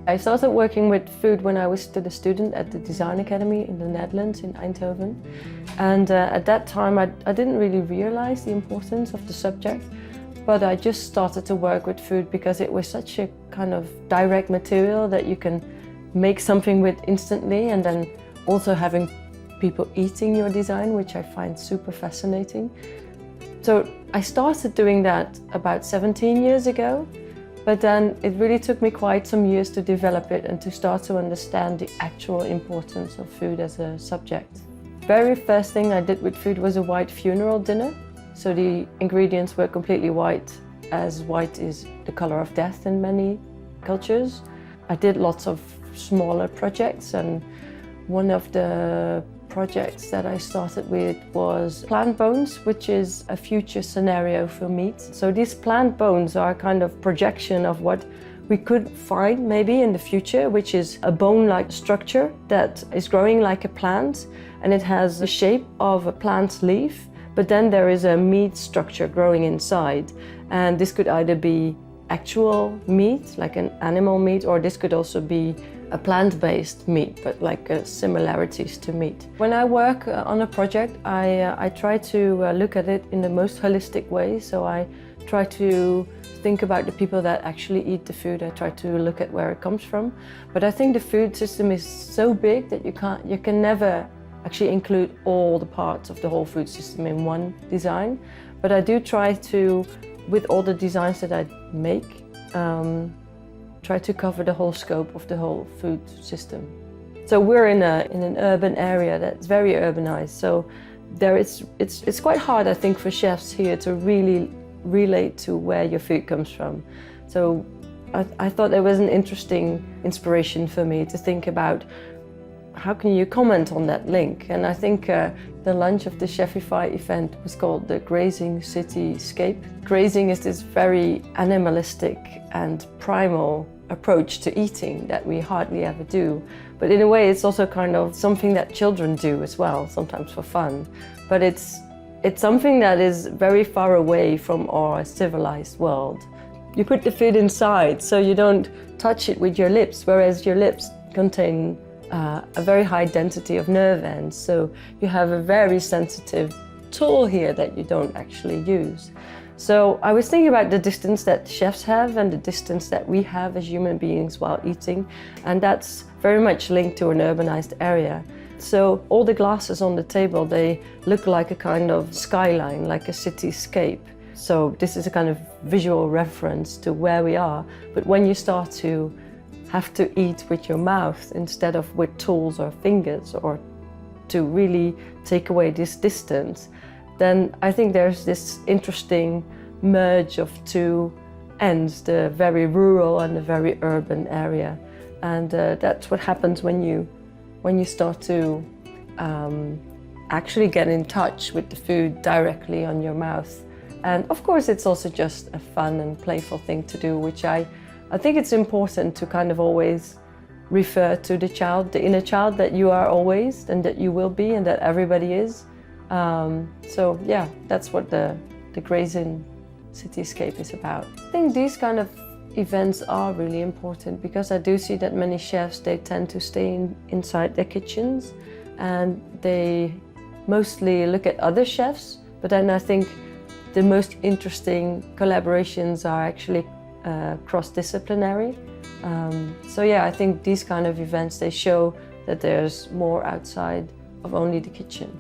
I started working with food when I was still a student at the Design Academy in the Netherlands, in Eindhoven. And at that time I didn't really realize the importance of the subject, but I just started to work with food because it was such a kind of direct material that you can make something with instantly, and then also having people eating your design, which I find super fascinating. So I started doing that about 17 years ago. But then it really took me quite some years to develop it and to start to understand the actual importance of food as a subject. Very first thing I did with food was a white funeral dinner. So the ingredients were completely white, as white is the color of death in many cultures. I did lots of smaller projects, and one of the projects that I started with was plant bones, which is a future scenario for meat. So these plant bones are a kind of projection of what we could find maybe in the future, which is a bone-like structure that is growing like a plant, and it has the shape of a plant leaf, but then there is a meat structure growing inside. And this could either be actual meat, like an animal meat, or this could also be a plant-based meat, but like similarities to meat. When I work on a project, I try to look at it in the most holistic way. So I try to think about the people that actually eat the food. I try to look at where it comes from. But I think the food system is so big that you can never actually include all the parts of the whole food system in one design. But I do try to, with all the designs that I make, try to cover the whole scope of the whole food system. So we're in an urban area that's very urbanized. So it's quite hard, I think, for chefs here to really relate to where your food comes from. So I thought it was an interesting inspiration for me to think about how can you comment on that link. And I think the lunch of the Chefify event was called the Grazing Cityscape. Grazing is this very animalistic and primal approach to eating that we hardly ever do. But in a way, it's also kind of something that children do as well, sometimes for fun. But it's something that is very far away from our civilized world. You put the food inside, so you don't touch it with your lips, whereas your lips contain a very high density of nerve ends. So you have a very sensitive tool here that you don't actually use. So I was thinking about the distance that chefs have and the distance that we have as human beings while eating, and that's very much linked to an urbanized area. So all the glasses on the table, they look like a kind of skyline, like a cityscape. So this is a kind of visual reference to where we are. But when you start to have to eat with your mouth instead of with tools or fingers, or to really take away this distance, then I think there's this interesting merge of two ends, the very rural and the very urban area. And that's what happens when you start to actually get in touch with the food directly on your mouth. And of course, it's also just a fun and playful thing to do, which I think it's important to kind of always refer to the child, the inner child that you are always, and that you will be, and that everybody is. So yeah, that's what the Grazing Cityscape is about. I think these kind of events are really important because I do see that many chefs, they tend to stay inside their kitchens and they mostly look at other chefs, but then I think the most interesting collaborations are actually cross-disciplinary. So yeah, I think these kind of events, they show that there's more outside of only the kitchen.